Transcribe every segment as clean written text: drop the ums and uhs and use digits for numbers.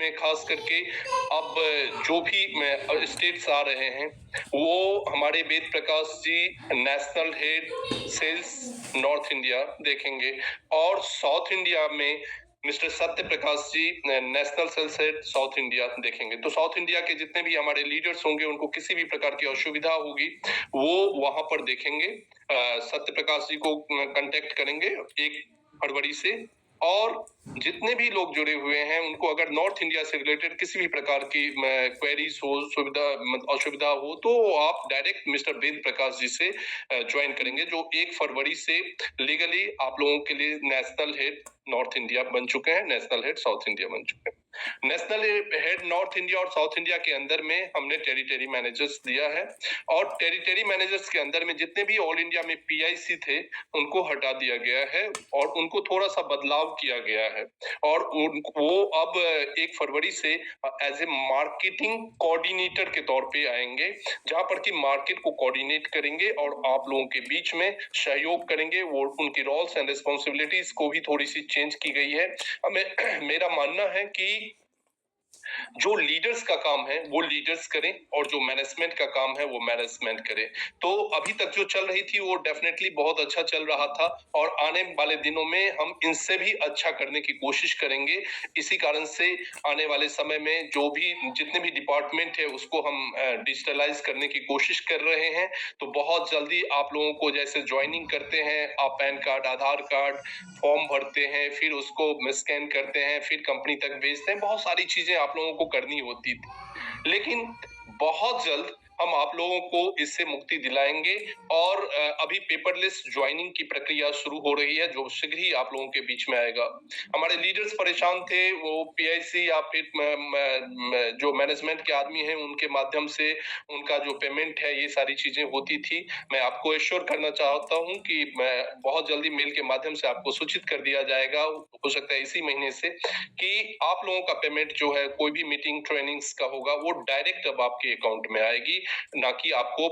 में खास करके अब जो भी स्टेट्स आ रहे हैं वो हमारे Ved Prakash ji national head sales north India देखेंगे और साउथ इंडिया में mister Satya Prakash ji national sales head south India देखेंगे। तो साउथ इंडिया के जितने भी हमारे लीडर्स होंगे उनको किसी भी प्रकार की असुविधा होगी वो वहां पर देखेंगे। सत्य प्रकाश जी को कांटेक्ट करेंगे 1 फरवरी से और जितने भी लोग जुड़े हुए हैं उनको अगर नॉर्थ इंडिया से रिलेटेड किसी भी प्रकार की क्वेरीज हो असुविधा हो तो आप डायरेक्ट मिस्टर वेद प्रकाश जी से ज्वाइन करेंगे जो 1 फरवरी से लीगली आप लोगों के लिए नेशनल हेड नॉर्थ इंडिया बन चुके हैं, नेशनल हेड साउथ इंडिया बन चुके हैं। नेशनल हेड नॉर्थ इंडिया और साउथ इंडिया के अंदर में हमने टेरिटरी मैनेजर्स दिया है और टेरिटरी मैनेजर्स के अंदर में जितने भी ऑल इंडिया में पीआईसी थे उनको हटा दिया गया है और उनको थोड़ा सा बदलाव किया गया है और वो अब 1 फरवरी से एज ए मार्केटिंग कोऑर्डिनेटर के तौर पे आएंगे जहां पर कि मार्केट को कोऑर्डिनेट करेंगे और आप लोगों के बीच में सहयोग करेंगे। वो उनकी रोल्स एंड रिस्पॉन्सिबिलिटीज को भी थोड़ी सी चेंज की गई है। मेरा मानना है कि जो लीडर्स का काम है वो लीडर्स करें और जो मैनेजमेंट का काम है वो मैनेजमेंट करें। तो अभी तक जो चल रही थी वो डेफिनेटली बहुत अच्छा चल रहा था और आने वाले दिनों में हम इनसे भी अच्छा करने की कोशिश करेंगे। इसी कारण से आने वाले समय में जो भी जितने भी डिपार्टमेंट है उसको हम डिजिटलाइज करने की कोशिश कर रहे हैं। तो बहुत जल्दी आप लोगों को जैसे ज्वाइनिंग करते हैं आप पैन कार्ड आधार कार्ड फॉर्म भरते हैं फिर उसको स्कैन करते हैं फिर कंपनी तक भेजते हैं, बहुत सारी चीजें आप लोगों को करनी होती थी लेकिन बहुत जल्द हम आप लोगों को इससे मुक्ति दिलाएंगे और अभी पेपरलेस ज्वाइनिंग की प्रक्रिया शुरू हो रही है जो शीघ्र ही आप लोगों के बीच में आएगा। हमारे लीडर्स परेशान थे वो पीआईसी या फिर जो मैनेजमेंट के आदमी हैं उनके माध्यम से उनका जो पेमेंट है ये सारी चीजें होती थी। मैं आपको एश्योर करना चाहता हूं कि मैं बहुत जल्दी मेल के माध्यम से आपको सूचित कर दिया जाएगा, हो सकता है इसी महीने से, कि आप लोगों का पेमेंट जो है कोई भी मीटिंग ट्रेनिंग्स का होगा वो डायरेक्ट अब आपके अकाउंट में आएगी, ना कि आपको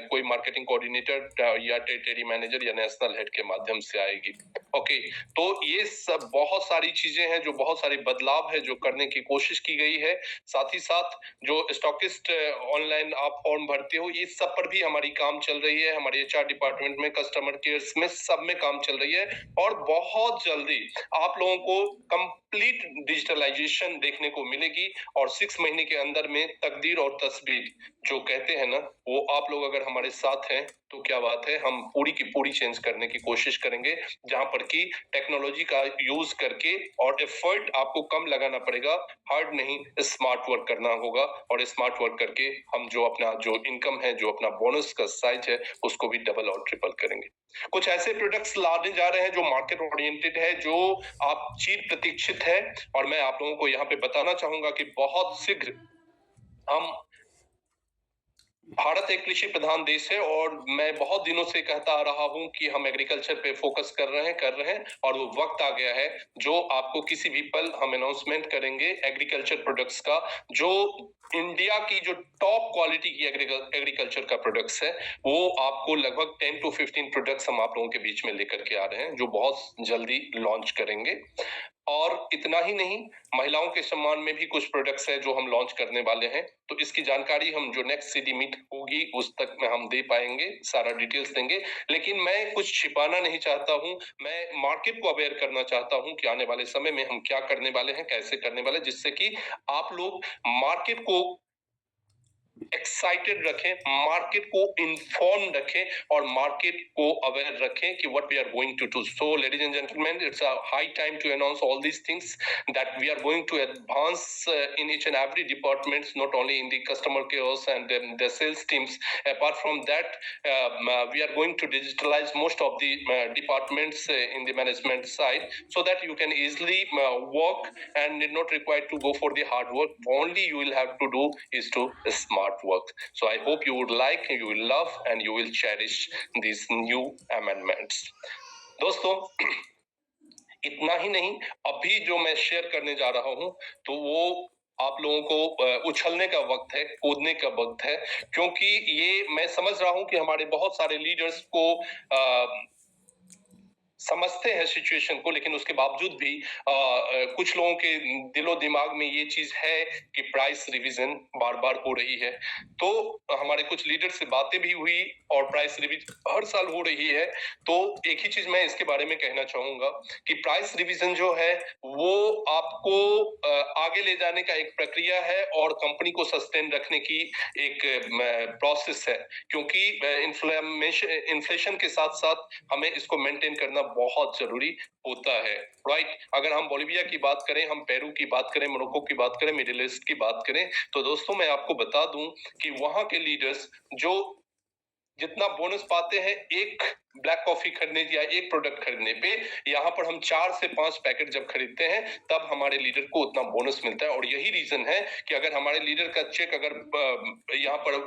कोई मार्केटिंग कोऑर्डिनेटर या टेरिटरी मैनेजर या नेशनल हेड के माध्यम से आएगी। ओके, तो ये सब बहुत सारी चीजें हैं जो बहुत सारे बदलाव है जो करने की कोशिश की गई है। साथ ही साथ जो स्टॉकिस्ट ऑनलाइन आप फॉर्म भरते हो ये सब पर भी हमारी काम चल रही है, हमारे एचआर डिपार्टमेंट में कस्टमर केयर में सब में काम चल रही है और बहुत जल्दी आप लोगों को कंप्लीट डिजिटलाइजेशन देखने को मिलेगी और 6 महीने के अंदर में तकदीर और तस्वीर जो कहते हैं ना वो आप लोग अगर हमारे साथ हैं तो क्या बात है, हम पूरी की पूरी चेंज करने की कोशिश करेंगे जहां पर कि टेक्नोलॉजी का यूज करके और एफर्ट आपको कम लगाना पड़ेगा, हार्ड नहीं स्मार्ट वर्क करना होगा और स्मार्ट वर्क करके हम जो अपना जो इनकम है जो अपना बोनस का साइज है उसको भी डबल और ट्रिपल करेंगे। कुछ ऐसे प्रोडक्ट्स लाने जा रहे हैं जो मार्केट ओरिएंटेड है जो आप चिर प्रतीक्षित है और मैं आप लोगों को यहाँ पे बताना चाहूंगा कि बहुत शीघ्र हम भारत एक कृषि प्रधान देश है और मैं बहुत दिनों से कहता आ रहा हूं कि हम एग्रीकल्चर पे फोकस कर रहे हैं और वो वक्त आ गया है जो आपको किसी भी पल हम अनाउंसमेंट करेंगे एग्रीकल्चर प्रोडक्ट्स का जो इंडिया की जो टॉप क्वालिटी की एग्रीकल्चर का प्रोडक्ट्स है वो आपको लगभग 10 to 15 प्रोडक्ट्स हम आप लोगों के बीच में लेकर के आ रहे हैं जो बहुत जल्दी लॉन्च करेंगे। और इतना ही नहीं, महिलाओं के सम्मान में भी कुछ प्रोडक्ट्स हैं जो हम लॉन्च करने वाले हैं, तो इसकी जानकारी हम जो नेक्स्ट सीडी मीट होगी उस तक में हम दे पाएंगे, सारा डिटेल्स देंगे। लेकिन मैं कुछ छिपाना नहीं चाहता हूं, मैं मार्केट को अवेयर करना चाहता हूं कि आने वाले समय में हम क्या करने वाले हैं, कैसे करने वाले हैं, जिससे कि आप लोग मार्केट को एक्साइटेड रखें, मार्केट को इन्फॉर्म रखें और मार्केट को अवेयर रखें कि what we are going to do. So ladies and gentleman, it's a high time to announce all these things that we are going to advance in each and every departments, not only in the customer cares and the sales teams. Apart from that, we are going to digitalize most of the departments in the management side so that you can easily work and not required to go for the hard work. Only you will have to do is to smart work. So I hope you would like, you will love and you will cherish these new amendments. दोस्तों, इतना ही नहीं, अभी जो मैं share करने जा रहा हूं तो वो आप लोगों को उछलने का वक्त है, कूदने का वक्त है, क्योंकि ये मैं समझ रहा हूं कि हमारे बहुत सारे लीडर्स को समझते हैं सिचुएशन को, लेकिन उसके बावजूद भी कुछ लोगों के दिलो दिमाग में ये चीज है कि प्राइस रिवीजन बार बार हो रही है। तो हमारे कुछ लीडर से बातें भी हुई और प्राइस रिवीजन हर साल हो रही है। तो एक ही चीज मैं इसके बारे में कहना चाहूंगा कि प्राइस रिवीजन जो है वो आपको आगे ले जाने का एक प्रक्रिया है और कंपनी को सस्टेन रखने की एक प्रोसेस है, क्योंकि इन्फ्लेशन के साथ साथ हमें इसको मेंटेन करना बहुत जरूरी होता है। राइट, अगर हम बोलिविया की बात करें, हम पेरू की बात करें, मोरक्को की बात करें, मिडिल ईस्ट की बात करें, तो दोस्तों मैं आपको बता दूं कि वहां के लीडर्स जो जितना बोनस पाते हैं एक ब्लैक कॉफी खरीदने या एक प्रोडक्ट खरीदने पे, यहाँ पर हम 4 से 5 पैकेट जब खरीदते हैं तब हमारे लीडर को उतना बोनस मिलता है। और यही रीजन है कि अगर हमारे लीडर का चेक अगर यहाँ पर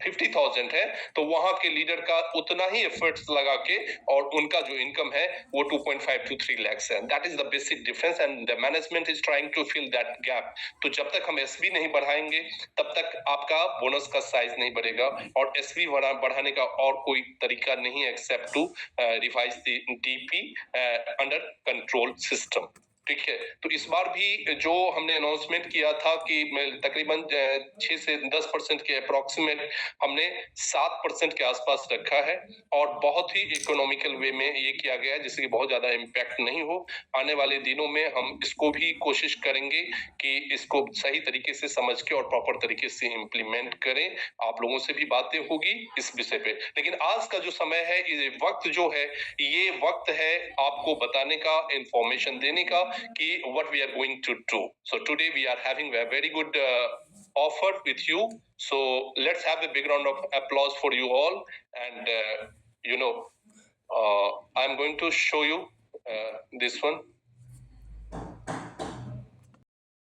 50,000 है तो वहां के लीडर का उतना ही एफर्ट्स लगा के और उनका जो इनकम है वो 2.5 to 3 lakhs है। That is the basic difference and the management is trying to fill that gap. तो जब तक हम एसवी नहीं बढ़ाएंगे तब तक आपका बोनस का साइज नहीं बढ़ेगा, और एसवी बढ़ाने का और कोई तरीका नहीं है except to revise the DP under control system. ठीक है, तो इस बार भी जो हमने अनाउंसमेंट किया था कि तकरीबन 6 से 10% के अप्रोक्सीमेट हमने 7% के आसपास रखा है, और बहुत ही इकोनॉमिकल वे में ये किया गया है जिससे कि बहुत ज्यादा इम्पैक्ट नहीं हो। आने वाले दिनों में हम इसको भी कोशिश करेंगे कि इसको सही तरीके से समझ के और प्रॉपर तरीके से इम्प्लीमेंट करें। आप लोगों से भी बातें होगी इस विषय पे, लेकिन आज का जो समय है, ये वक्त जो है, ये वक्त है आपको बताने का, इंफॉर्मेशन देने का कि what we are going to do. So today we are having a very good offer with you. So let's have a big round of applause for you all. And I'm going to show you this one.